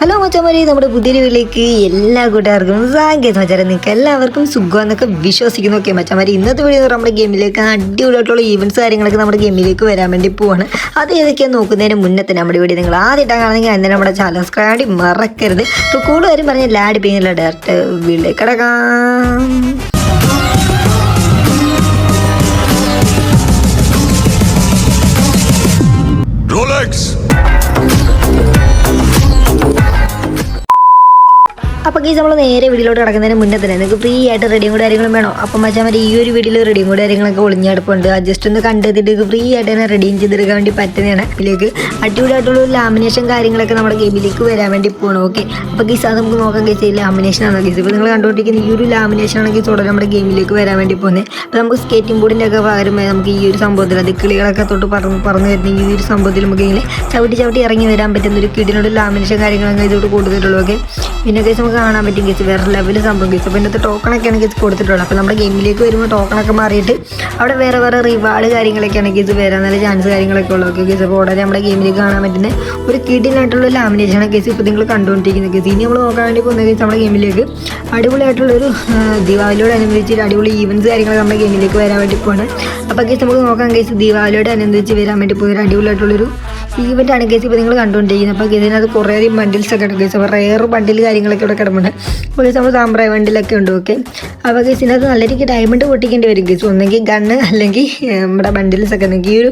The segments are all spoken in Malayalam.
ഹലോ മച്ചാമാരെ, നമ്മുടെ പുതിയൊരു വീട്ടിലേക്ക് എല്ലാ കൂട്ടുകാർക്കും സാങ്കേതിക മച്ചാരെ നിങ്ങൾക്ക് എല്ലാവർക്കും സുഖമെന്നൊക്കെ വിശ്വസിക്കുന്നു. ഓക്കെ മച്ചാമാരെ, ഇന്നത്തെ വീഡിയോ നമ്മുടെ ഗെയിമിലേക്ക് അടിപൊളിയായിട്ടുള്ള ഈവൻറ്റ്സ് കാര്യങ്ങളൊക്കെ നമ്മുടെ ഗെയിമിലേക്ക് വരാൻ വേണ്ടി പോവാണ്. അത് ഏതൊക്കെയാണ് നോക്കുന്നതിന് മുന്നേ തന്നെ നമ്മുടെ വീഡിയോ നിങ്ങൾ ആദ്യമായിട്ടാണ് കാണുന്നെങ്കിൽ അതിന് നമ്മുടെ ചാനൽ സബ്സ്ക്രൈബ് മറക്കരുത്. ഇപ്പോൾ കൂടുതലും പറഞ്ഞ ലാഡ് പിന്നില്ല ഡയറക്റ്റ് വീട്ടിലേക്ക് കിടക്കാം. അപ്പോൾ ഗൈസ് നമ്മൾ നേരെ വീഡിയോയിലോട്ട് കിടക്കുന്നതിന് മുന്നേ തന്നെ നിങ്ങൾക്ക് ഫ്രീ ആയിട്ട് റെഡിയും കൂടെ കാര്യങ്ങളും വേണം. അപ്പം മച്ചാമാരെ ഈ ഒരു വീഡിയോയിൽ റെഡിയും കൂടെ കാര്യങ്ങളൊക്കെ ഒളിഞ്ഞെടുപ്പുണ്ട്. ജസ്റ്റ് ഒന്ന് കണ്ടെത്തിയിട്ട് ഫ്രീ ആയിട്ട് തന്നെ റെഡിയും ചെയ്തെടുക്കാൻ വേണ്ടി പറ്റുന്നതാണ്. ഇതിലേക്ക് അടിപൊളിയായിട്ടുള്ള ലാമിനേഷൻ കാര്യങ്ങളൊക്കെ നമ്മുടെ ഗെയിമിലേക്ക് വരാൻ വേണ്ടി പോകണം. ഓക്കെ, അപ്പോൾ ഗൈസ് അത് നമുക്ക് നോക്കാം. ഗൈസ് ലാമിനേഷൻ ആണ് ഗൈസ്. ഇപ്പോൾ നിങ്ങൾ കണ്ടുകൊണ്ടിരിക്കുന്ന ഈ ഒരു ലാമിനേഷൻ ആണ് ഗൈസ് ഉടനെ നമ്മുടെ ഗെയിമിലേക്ക് വരാൻ വേണ്ടി പോകുന്നത്. അപ്പോൾ നമുക്ക് സ്കേറ്റിംഗ് ബോർഡിൻ്റെ ഒക്കെ പകരം നമുക്ക് ഈ ഒരു സംഭവത്തിൽ അത് കിളികളൊക്കെ തൊട്ട് പറന്ന് വരുന്ന ഈ ഒരു സംഭവത്തിൽ നമുക്ക് ഇങ്ങനെ ചവിട്ടി ഇറങ്ങി വരാൻ പറ്റുന്ന ഒരു കിടിനോട് ലാമിനേഷൻ കാര്യങ്ങളൊക്കെ ഇതോട് കൊടുത്തിട്ടുള്ളൂ. ഓക്കെ, പിന്നെ ഗൈസ് നമുക്ക് കാണാൻ പറ്റും ഗെച്ച് വേറെ ലെവൽ സംഭവം ഗെച്ച്. അപ്പോൾ ഇന്നത്തെ ടോക്കണൊക്കെയാണ് ഗെച്ച് കൊടുത്തിട്ടുള്ളത്. അപ്പോൾ നമ്മുടെ ഗെയിമിലേക്ക് വരുമ്പോൾ ടോക്കണൊക്കെ മാറിയിട്ട് അവിടെ വേറെ റിവാർഡ് കാര്യങ്ങളൊക്കെയാണ് ഗെച്ച് വരാൻ നല്ല ചാൻസ് കാര്യങ്ങളൊക്കെ ഉള്ളത്. ഓക്കെ ഗെച്ച്, അപ്പോൾ ഉടനെ നമ്മുടെ ഗെയിമിലേക്ക് കാണാൻ പറ്റുന്ന ഒരു കിടിലായിട്ടുള്ള ലാമിനേഷനാണ് ഗെച്ച് ഇപ്പോൾ നിങ്ങൾ കണ്ടുകൊണ്ടിരിക്കുന്നത് ഗെച്ച്. ഇനി നമ്മൾ നോക്കാൻ വേണ്ടി പോകുന്ന ഗെച്ച് നമ്മുടെ ഗെയിമിലേക്ക് അടിപൊളിയായിട്ടുള്ളൊരു ദീപാവലിയോട് അനുബന്ധിച്ച് അടിപൊളി ഈവൻറ്റ്സ് കാര്യങ്ങൾ നമ്മുടെ ഗെയിമിലേക്ക് വരാൻ വേണ്ടി പോകുന്നത്. അപ്പോൾ ഗെച്ച് നമുക്ക് നോക്കാം ഗെച്ച് ദീപാവലിയോട് അനുബന്ധിച്ച് വരാൻ വേണ്ടി പോകുന്ന അടിപൊളിയായിട്ടുള്ളൊരു ഈവൻ്റാണ് ഗെച്ച് ഇപ്പോൾ നിങ്ങൾ കണ്ടുകൊണ്ടിരിക്കുന്നത്. അപ്പോൾ ഇതിനകത്ത് കുറേയധികം ബണ്ടിൽസൊക്കെ ഉണ്ട് ഗെച്ച്. അപ്പോൾ റെയർ ബണ്ടിൽ കാര്യങ്ങളൊക്കെ ഇവിടെ കിടപ്പുണ്ട്. അപ്പോൾ ഗെച്ച് നമ്മൾ സാമ്പ്രായ ബണ്ടിലൊക്കെ ഉണ്ട്. ഓക്കെ, അപ്പോൾ ഗെച്ച് ഇതിനകത്ത് നല്ല രീതിക്ക് ഡയമണ്ട് പൊട്ടിക്കേണ്ടി വരും ഗെച്ച്. ഒന്നെങ്കിൽ ഗണ്ണ് അല്ലെങ്കിൽ നമ്മുടെ ബണ്ടിൽസൊക്കെ ഉണ്ടെങ്കിൽ ഈ ഒരു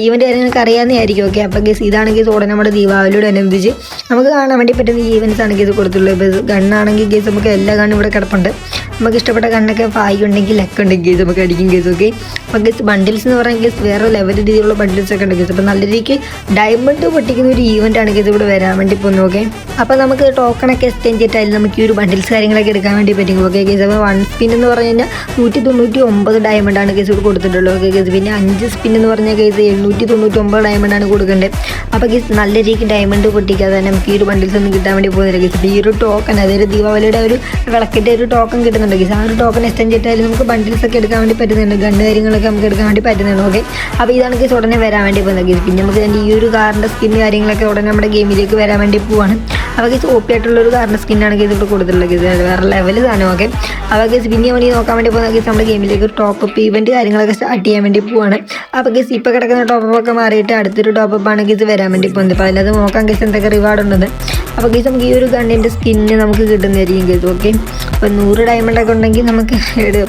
ഈവൻ്റ് കാര്യങ്ങളൊക്കെ അറിയാവുന്നതായിരിക്കും. ഓക്കെ, അപ്പോൾ ഗെച്ച് ഇതാണെങ്കിൽ ഉടനെ നമ്മുടെ ദീപാവലിയോട് അനുബന്ധിച്ച് നമുക്ക് കാണാൻ വേണ്ടി പറ്റുന്ന ഈവൻറ്റ്സ് ആണ് ഗെച്ച് കൊടുത്തുള്ളത്. ഇപ്പോൾ ഗണ്ണാണെങ്കിൽ ഗെച്ച് നമുക്ക് എല്ലാ ഗണ്ണും ഇവിടെ കിടപ്പുണ്ട്. നമുക്ക് ഇഷ്ടപ്പെട്ട ഗണ്ണൊക്കെ ഫായ് ഉണ്ടെങ്കിൽ ലെക്ക് ഉണ്ടെങ്കിൽ ഗെച്ച് നമുക്ക് അടിക്കും ഗെച്ച്. ഓക്കെ, അപ്പോൾ ഗെച്ച് ബണ്ടിൽസ് എന്ന് പറയുമ്പോൾ ഗെച്ച് വേറെ ലെവൽ രീതിയിലുള്ള ബണ്ടിൽസൊക്കെ ഉണ്ട് ഗെച്ച്. അപ്പോൾ നല്ല രീതിക്ക് ഡയമണ്ട് പൊട്ടിക്കുന്ന ഒരു ഈവൻ്റാണ് ഗെച്ച് ഇവിടെ വരാൻ വേണ്ടി പോകുന്നത്. ഓക്കെ, അപ്പോൾ നമുക്ക് ടോക്കണൊക്കെ എക്സ്ചേഞ്ച് ചെയ്തിട്ടായാലും നമുക്ക് ഈ ഒരു ബണ്ടിൽസ് കാര്യങ്ങളൊക്കെ എടുക്കാൻ വേണ്ടി പറ്റും. ഓക്കെ ഗെച്ച്, അപ്പോൾ 1 സ്പിൻ എന്ന് പറഞ്ഞു കഴിഞ്ഞാൽ 199 ഡയമണ്ടാണ് ഗെച്ച് ഇവിടെ കൊടുത്തിട്ടുള്ളത്. ഓക്കെ ഗെച്ച്, പിന്നെ 5 സ്പിൻ എന്ന് പറഞ്ഞാൽ ഗെച്ച് 799 ഡയമണ്ടാണ് കൊടുക്കേണ്ടത്. അപ്പോൾ ഗെച്ച് നല്ല രീതിക്ക് ഡയമണ്ട് പൊട്ടിക്കാതെ തന്നെ നമുക്ക് ഈ ഒരു ബണ്ടിൽസ് ഒന്നും കിട്ടാൻ വേണ്ടി പോകുന്നില്ല ഗെച്ച്. ഈ ഒരു ടോക്കൺ അതായത് ദീപാവലിയുടെ ഒരു വിളക്കിൻ്റെ ഒരു ടോക്കൺ കിട്ടുന്നുണ്ട് ഗെച്ച്. ആ ഒരു ടോക്കൺ എക്സ്ചേഞ്ച് ചെയ്തിട്ടായാലും നമുക്ക് ബണ്ടിൽസ് ഒക്കെ എടുക്കാൻ വേണ്ടി പറ്റുന്നുണ്ട്. ഗണ്ണ് കാര്യങ്ങളൊക്കെ നമുക്ക് എടുക്കാൻ വേണ്ടി പറ്റുന്നുണ്ട്. ഓക്കെ, അപ്പോൾ ഇതാണ് ഗെച്ച് ഉടനെ വരാൻ വേണ്ടി പോകുന്നത് ഗെച്ച്. പിന്നെ നമുക്ക് ഈ ഒരു കാറിൻ്റെ സ്കിൻ കാര്യങ്ങളൊക്കെ ഉടനെ നമ്മുടെ ഗെയിമിലേക്ക് വരാൻ വേണ്ടി പോവാണ്. അപ്പോൾ ഗെച്ച് ഓപ്പി ആയിട്ടുള്ളൊരു കാറിൻ്റെ സ്കിന്നാണ് ഗെച്ച് ഇവിടെ കൊടുത്തിട്ടുള്ളത് ഗെച്ച്. വേറെ ലെവൽ സാധനം. ഓക്കെ, അപ്പോൾ ഗെച്ച് പിന്നെ വേണ്ടി നോക്കാൻ വേണ്ടി പോകുന്ന ഗെച്ച് നമ്മുടെ ഗെയിമിലേക്ക് ഒരു ടോപ്പപ്പ് ഈവൻറ്റ് കാര്യങ്ങളൊക്കെ സ്റ്റാർട്ട് ചെയ്യാൻ വേണ്ടി പോവാണ്. അപ്പോൾ ഗെച്ച് ഇപ്പോൾ കിടക്കുന്ന ടോപ്പപ്പൊക്കെ മാറിയിട്ട് അടുത്തൊരു ടോപ്പപ്പാണ് ഗെച്ച് വരാൻ വേണ്ടി പോകുന്നത്. അപ്പോൾ അതിനകത്ത് നോക്കാൻ ഗെച്ച് എന്തൊക്കെ റിവാർഡ് ഉണ്ടെന്ന്. അപ്പോൾ ഗെച്ച് നമുക്ക് ഈ ഒരു ഗണ്ണിൻ്റെ സ്കിന്ന് നമുക്ക് കിട്ടുന്നതായിരിക്കും ഗെച്ച്. ഓക്കെ, അപ്പോൾ 100 ഡയമണ്ടൊക്കെ ഉണ്ടെങ്കിൽ നമുക്ക്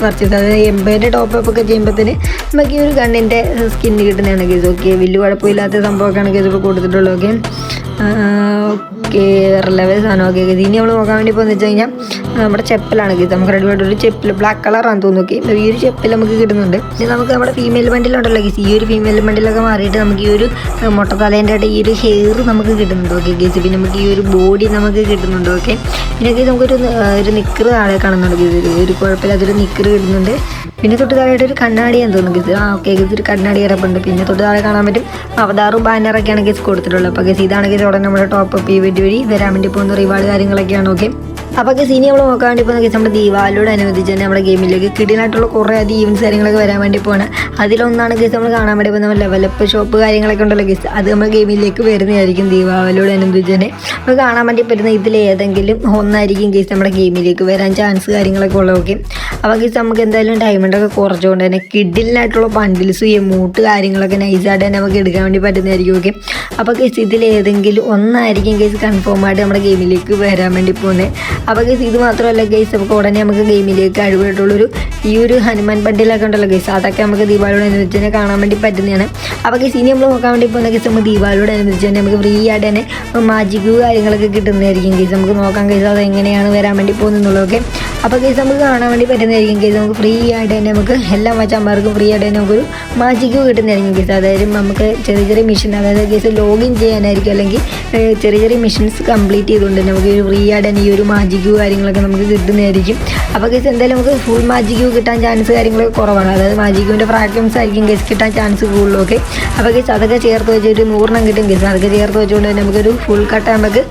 പർച്ചേസ് അതായത് 80 ടോപ്പപ്പൊക്കെ ചെയ്യുമ്പോഴത്തേന് നമുക്ക് ഈ ഒരു ഗണ്ണിൻ്റെ സ്കിന്ന് കിട്ടുന്നതാണ് ഗെച്ച്. ഓക്കെ, വലിയ കുഴപ്പമില്ലാത്ത സംഭവമൊക്കെയാണ് ഗെച്ച് ഇപ്പോൾ കൊടുത്തിട്ടുള്ളത്. ഓക്കെ ഓക്കെ, വേറെ ലെവൽ സാധനം. ഓക്കെ, ഇനി നമ്മൾ നോക്കാൻ വേണ്ടി പോകുന്നത് വെച്ച് കഴിഞ്ഞാൽ നമ്മുടെ ചെപ്പലാണ് ഗെച്ച്. നമുക്ക് റെഡിയായിട്ടൊരു ചെപ്പിൽ ബ്ലാക്ക് കളറാണെന്ന് തോന്നുന്നു. ഓക്കെ, ഈ ഒരു ചെപ്പിൽ നമുക്ക് കിട്ടുന്നുണ്ട്. ഇനി നമുക്ക് നമ്മുടെ ഫീമെയിൽ ബണ്ടിലുണ്ടല്ലോ ഗെച്ച്. ഈ ഒരു ഫീമെയിൽ ബണ്ടിലൊക്കെ മാറിയിട്ട് നമുക്ക് ഈ ഒരു മുട്ടത്തലേൻ്റെ ആയിട്ട് ഈ ഒരു ഹെയർ നമുക്ക് കിട്ടുന്നുണ്ട്. ഓക്കെ ഗെച്ച്, പിന്നെ നമുക്ക് ഈ ഒരു ബോഡി നമുക്ക് കിട്ടുന്നുണ്ട്. ഓക്കെ, പിന്നെ ഗെച്ച് നമുക്കൊരു നിക്കർ താഴെ കാണുന്നുണ്ട് ഗെച്ച്. ഒരു കുഴപ്പമില്ലാത്തൊരു നിക്കർ കിട്ടുന്നുണ്ട്. പിന്നെ തൊട്ട് താഴെയായിട്ട് ഒരു കണ്ണാടിയാന്ന് തോന്നുന്നു ഗെച്ച്. ഓക്കെ ഗെച്ച്, ഒരു കണ്ണാടി കിടപ്പുണ്ട്. പിന്നെ തൊട്ട് താഴെ കാണാൻ പറ്റും അവതാറും ബാനറൊക്കെയാണ് ഗെച്ച് കൊടുത്തിട്ടുള്ളത്. അപ്പോൾ ഗെച്ച് ഇതാണ് ഗെച്ച് ഉടനെ നമ്മുടെ ടോപ്പപ്പ് ഈവൻറ്റ് വഴി വരാൻ വേണ്ടി പോകുന്ന റിവാർഡ് കാര്യങ്ങളൊക്കെയാണ്. ഓക്കെ, അപ്പോൾ ഗെച്ച് ഇനി നമ്മൾ നോക്കാൻ വേണ്ടി പോകുന്ന ഗെച്ച് നമ്മുടെ ദീപാവലിയോട് അനുബന്ധിച്ച് തന്നെ നമ്മുടെ ഗെയിമിലേക്ക് കിടിലായിട്ടുള്ള കുറേ അധികം ഈവൻറ്റ്സ് കാര്യങ്ങളൊക്കെ വരാൻ വേണ്ടി പോകണം. അതിലൊന്നാണ് ഗെച്ച് നമ്മൾ കാണാൻ വേണ്ടി പോകുന്ന ലെവലപ്പ് ഷോപ്പ് കാര്യങ്ങളൊക്കെ ഉണ്ടല്ലോ ഗെച്ച്. അത് നമ്മൾ ഗെയിമിലേക്ക് വരുന്നതായിരിക്കും ദീപാവലിയോട് അനുബന്ധിച്ച് തന്നെ നമുക്ക് കാണാൻ വേണ്ടി പറ്റുന്ന ഇതിലേതെങ്കിലും ഒന്നായിരിക്കും ഗെച്ച് നമ്മുടെ ഗെയിമിലേക്ക് വരാൻ ചാൻസ് കാര്യങ്ങളൊക്കെ ഉള്ളത്. ഓക്കെ, അപ്പോൾ ഗെച്ച് നമുക്ക് എന്തായാലും ഡയമണ്ടൊക്കെ കുറച്ചുകൊണ്ട് തന്നെ കിഡിലായിട്ടുള്ള ബണ്ടിൽസ് എമൗണ്ട് കാര്യങ്ങളൊക്കെ നൈസായിട്ട് തന്നെ നമുക്ക് എടുക്കാൻ വേണ്ടി പറ്റുന്നതായിരിക്കും. ഓക്കെ, അപ്പോൾ ഗെച്ച് ഇതിലേതെങ്കിലും ഒന്നായിരിക്കും ഗെച്ച് കൺഫേം ആയിട്ട് നമ്മുടെ ഗെയിമിലേക്ക് വരാൻ വേണ്ടി പോകുന്നത്. അപ്പോൾ ഗെച്ച് ഇത് മാത്രമല്ല ഗെച്ച്, നമുക്ക് ഉടനെ നമുക്ക് ഗെയിമിലേക്ക് അടിപൊളിയായിട്ടുള്ളൊരു ഈ ഒരു ഹനുമാൻ ബണ്ടിലൊക്കെ ഉണ്ടല്ലോ ഗെച്ച്. അതൊക്കെ നമുക്ക് ദീപാവലിയോട് അനുബന്ധിച്ച് തന്നെ കാണാൻ വേണ്ടി പറ്റുന്നതാണ്. അപ്പോൾ ഗെച്ച് ഇനി നമ്മൾ നോക്കാൻ വേണ്ടി പോകുന്ന ഗെച്ച് നമുക്ക് ദീപാവലിയോട് അനുബന്ധിച്ച് തന്നെ നമുക്ക് ഫ്രീ ആയിട്ട് തന്നെ മാജിക് കാര്യങ്ങളൊക്കെ കിട്ടുന്നതായിരിക്കും ഗെച്ച്. നമുക്ക് നോക്കാം ഗെച്ച് അത് എങ്ങനെയാണ് വരാൻ വേണ്ടി പോകുന്നുള്ളത്. ഓക്കെ, അപ്പോൾ ഗെച്ച് നമുക്ക് കാണാൻ വേണ്ടി പറ്റുന്നതായിരിക്കും ഗെച്ച്. നമുക്ക് ഫ്രീ ആയിട്ട് തന്നെ നമുക്ക് എല്ലാ മച്ചാന്മാർക്കും ഫ്രീ ആയിട്ട് തന്നെ നമുക്കൊരു മാജിക് കിട്ടുന്നതായിരിക്കും ഗെച്ച്. അതായത് നമുക്ക് ചെറിയ മിഷൻ അതായത് ഗെച്ച് ലോഗിൻ ചെയ്യാനായിരിക്കും അല്ലെങ്കിൽ ചെറിയ മിഷൻസ് കംപ്ലീറ്റ് ചെയ്തുകൊണ്ട് നമുക്ക് ഫ്രീ ആയിട്ട് തന്നെ ഈ ഒരു മാജിക് കാര്യങ്ങളൊക്കെ നമുക്ക് കിട്ടുന്നതായിരിക്കും. അപ്പോൾ ഗെച്ച് എന്തായാലും നമുക്ക് ഫുൾ മാജിക് കിട്ടാൻ ചാൻസ് കാര്യങ്ങളൊക്കെ കുറവാണ്. അതായത് മാജിക്കിൻ്റെ ഫ്രാഗ്മെൻസ് ആയിരിക്കും ഗെച്ച് കിട്ടാൻ ചാൻസ് കൂടുതലും. ഓക്കെ, അപ്പോൾ ഗെച്ച് അതൊക്കെ ചേർത്ത് വെച്ചൊരു 100 കിട്ടും ഗെച്ച്. അതൊക്കെ ചേർത്ത് വെച്ചുകൊണ്ട് തന്നെ നമുക്കൊരു ഫുൾ കട്ട് നമുക്ക്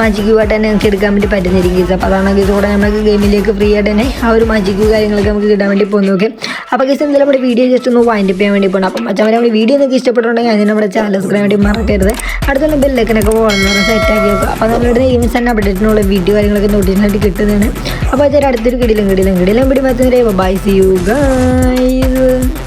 മാജിക് ആയിട്ട് തന്നെ നമുക്ക് എടുക്കാൻ വേണ്ടി പറ്റുന്നതായിരിക്കും ഗെച്ച്. അപ്പോൾ അതാണ് ഗെച്ച് കൂടെ നമുക്ക് ഗെയിമിലേക്ക് ഫ്രീ ആയിട്ട് തന്നെ ആ ഒരു മജിക്ക് കാര്യങ്ങളൊക്കെ നമുക്ക് കിട്ടാൻ വേണ്ടി പോകുന്നു. ഓക്കെ, അപ്പോൾ ഗൈസ് എന്തായാലും നമ്മുടെ വീഡിയോ ജസ്റ്റ് ഒന്ന് വൈൻഡ് അപ്പ് ചെയ്യാൻ വേണ്ടി പോകണം. അപ്പം മച്ചാൻ നമ്മുടെ വീഡിയോ നിങ്ങൾക്ക് ഇഷ്ടപ്പെട്ടുണ്ടെങ്കിൽ അതിന് നമ്മുടെ ചാനൽ സബ്സ്ക്രൈബ് വേണ്ടി മറക്കരുത്. അടുത്തുള്ള ബെല്ലൈക്കനൊക്കെ പോകുന്ന സെറ്റാക്കി വെക്കുക. അപ്പോൾ നമ്മളുടെ ഈവൻസ് തന്നെ അപ്ഡേറ്റിനുള്ള വീഡിയോ കാര്യങ്ങളൊക്കെ നോട്ടീഷനായിട്ട് കിട്ടുന്നതാണ്. അപ്പോൾ അടുത്തൊരു കിടിലും video bye, see you guys.